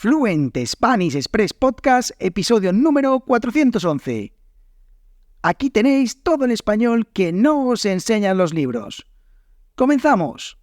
Fluent Spanish Express Podcast, episodio número 411. Aquí tenéis todo el español que no os enseñan los libros. ¡Comenzamos!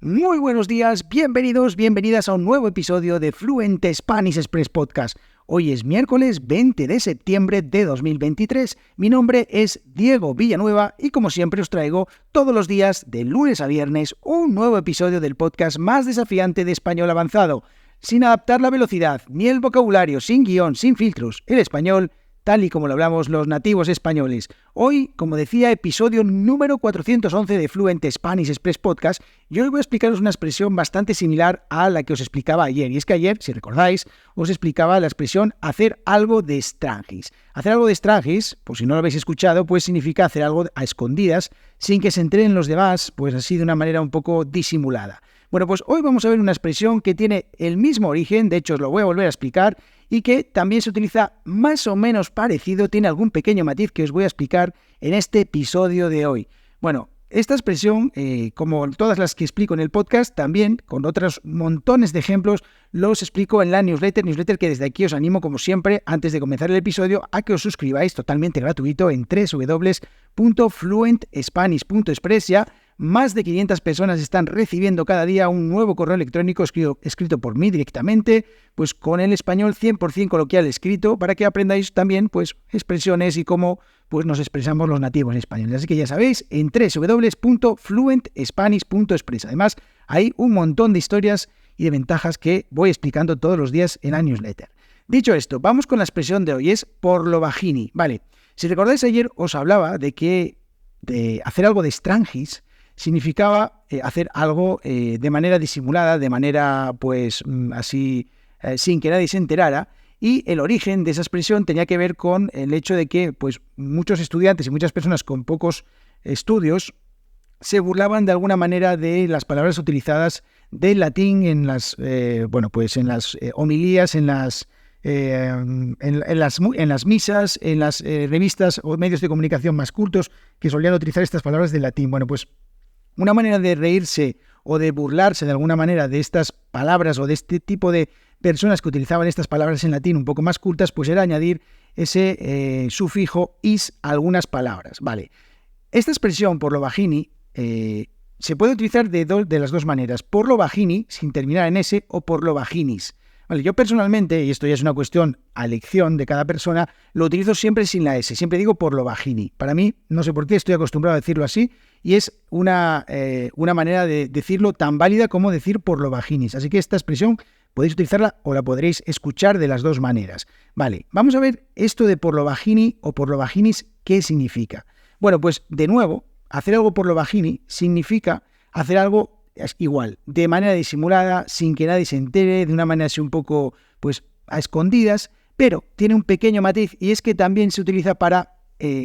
Muy buenos días, bienvenidos, bienvenidas a un nuevo episodio de Fluent Spanish Express Podcast. Hoy es miércoles 20 de septiembre de 2023. Mi nombre es Diego Villanueva y como siempre os traigo todos los días, de lunes a viernes, un nuevo episodio del podcast más desafiante de español avanzado. Sin adaptar la velocidad ni el vocabulario, sin guión, sin filtros, el español tal y como lo hablamos los nativos españoles. Hoy, como decía, episodio número 411 de Fluent Spanish Express Podcast, y hoy voy a explicaros una expresión bastante similar a la que os explicaba ayer. Y es que ayer, si recordáis, os explicaba la expresión hacer algo de estrangis. Hacer algo de estrangis, por si no lo habéis escuchado, pues significa hacer algo a escondidas, sin que se enteren los demás, pues así de una manera un poco disimulada. Bueno, pues hoy vamos a ver una expresión que tiene el mismo origen, de hecho os lo voy a volver a explicar, y que también se utiliza más o menos parecido, tiene algún pequeño matiz que os voy a explicar en este episodio de hoy. Bueno, esta expresión, como todas las que explico en el podcast, también con otros montones de ejemplos, los explico en la newsletter que desde aquí os animo, como siempre, antes de comenzar el episodio, a que os suscribáis totalmente gratuito en www.fluentspanish.express. Ya más de 500 personas están recibiendo cada día un nuevo correo electrónico escrito por mí directamente, pues con el español 100% coloquial escrito, para que aprendáis también pues expresiones y cómo pues nos expresamos los nativos españoles. Así que ya sabéis, en www.fluentspanish.express. Además, hay un montón de historias y de ventajas que voy explicando todos los días en la newsletter. Dicho esto, vamos con la expresión de hoy, es por lo bajini. Vale, si recordáis ayer os hablaba de que de hacer algo de estrangis significaba hacer algo de manera disimulada, de manera pues así sin que nadie se enterara, y el origen de esa expresión tenía que ver con el hecho de que pues muchos estudiantes y muchas personas con pocos estudios se burlaban de alguna manera de las palabras utilizadas del latín en las homilías, en las misas, en las revistas o medios de comunicación más cultos que solían utilizar estas palabras del latín. Bueno, pues una manera de reírse o de burlarse de alguna manera de estas palabras o de este tipo de personas que utilizaban estas palabras en latín un poco más cultas, pues era añadir ese sufijo is a algunas palabras. Vale. Esta expresión por lo bajini se puede utilizar de las dos maneras, por lo bajini sin terminar en s o por lo bajinis. Vale, yo personalmente, y esto ya es una cuestión a elección de cada persona, lo utilizo siempre sin la S, siempre digo por lo bajini. Para mí, no sé por qué, estoy acostumbrado a decirlo así, y es una manera de decirlo tan válida como decir por lo bajinis. Así que esta expresión podéis utilizarla o la podréis escuchar de las dos maneras. Vale, vamos a ver esto de por lo bajini o por lo bajinis, ¿qué significa? Bueno, pues de nuevo, hacer algo por lo bajini significa hacer algo igual, de manera disimulada, sin que nadie se entere, de una manera así un poco, pues, a escondidas, pero tiene un pequeño matiz y es que también se utiliza para,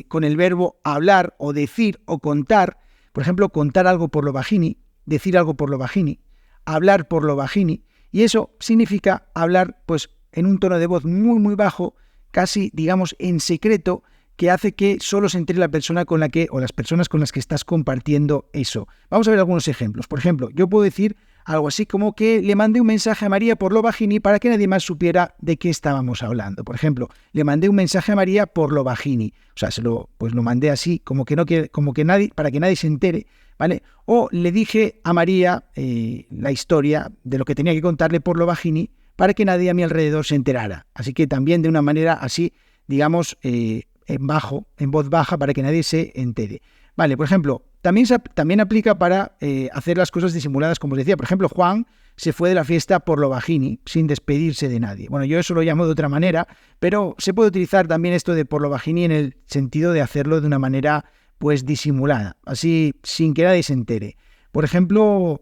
con el verbo hablar o decir o contar, por ejemplo, contar algo por lo bajini, decir algo por lo bajini, hablar por lo bajini, y eso significa hablar, pues, en un tono de voz muy, muy bajo, casi, digamos, en secreto, que hace que solo se entere la persona con la que, o las personas con las que estás compartiendo eso. Vamos a ver algunos ejemplos. Por ejemplo, yo puedo decir algo así como que le mandé un mensaje a María por lo bajini para que nadie más supiera de qué estábamos hablando. Por ejemplo, le mandé un mensaje a María por lo bajini. O sea, lo mandé así, como que nadie, para que nadie se entere, ¿vale? O le dije a María la historia de lo que tenía que contarle por lo bajini para que nadie a mi alrededor se enterara. Así que también de una manera así, digamos, en voz baja, para que nadie se entere. Vale, por ejemplo, también aplica para hacer las cosas disimuladas, como os decía. Por ejemplo, Juan se fue de la fiesta por lo bajini, sin despedirse de nadie. Bueno, yo eso lo llamo de otra manera, pero se puede utilizar también esto de por lo bajini en el sentido de hacerlo de una manera, pues, disimulada, así, sin que nadie se entere. Por ejemplo,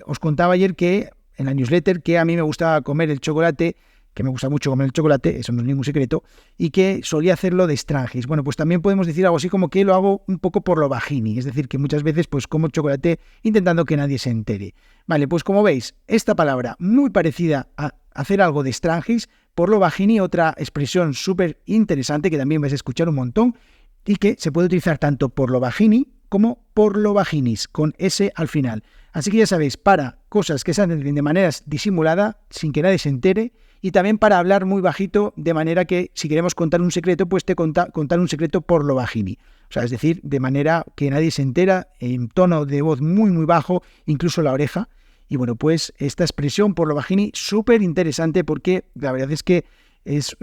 os contaba ayer que, en la newsletter, que a mí me gustaba comer el chocolate, que me gusta mucho comer el chocolate, eso no es ningún secreto, y que solía hacerlo de estrangis. Bueno, pues también podemos decir algo así como que lo hago un poco por lo bajini, es decir, que muchas veces pues como chocolate intentando que nadie se entere. Vale, pues como veis, esta palabra muy parecida a hacer algo de estrangis, por lo bajini, otra expresión súper interesante que también vais a escuchar un montón y que se puede utilizar tanto por lo bajini como por lo bajinis, con S al final. Así que ya sabéis, para cosas que se hacen de manera disimulada, sin que nadie se entere, y también para hablar muy bajito, de manera que si queremos contar un secreto, pues contar un secreto por lo bajini. O sea, es decir, de manera que nadie se entera, en tono de voz muy, muy bajo, incluso la oreja. Y bueno, pues esta expresión por lo bajini, súper interesante porque la verdad es que es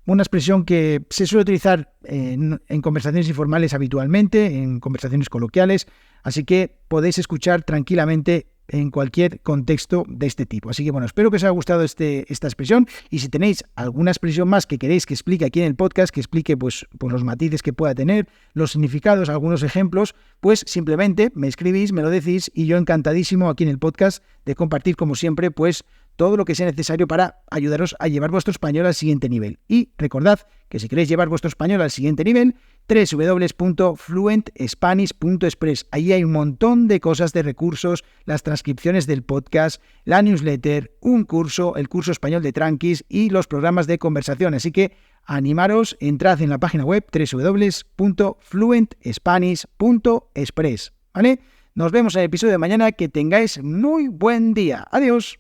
una expresión que se suele utilizar en conversaciones informales habitualmente, en conversaciones coloquiales, así que podéis escuchar tranquilamente en cualquier contexto de este tipo. Así que bueno, espero que os haya gustado esta expresión, y si tenéis alguna expresión más que queréis que explique aquí en el podcast, que explique pues los matices que pueda tener, los significados, algunos ejemplos, pues simplemente me escribís, me lo decís, y yo encantadísimo aquí en el podcast de compartir, como siempre, pues todo lo que sea necesario para ayudaros a llevar vuestro español al siguiente nivel. Y recordad que si queréis llevar vuestro español al siguiente nivel, www.fluentspanish.express. Ahí hay un montón de cosas, de recursos, las transcripciones del podcast, la newsletter, un curso, el curso español de Tranquis y los programas de conversación. Así que animaros, entrad en la página web www.fluentspanish.express. ¿Vale? Nos vemos en el episodio de mañana. Que tengáis muy buen día. Adiós.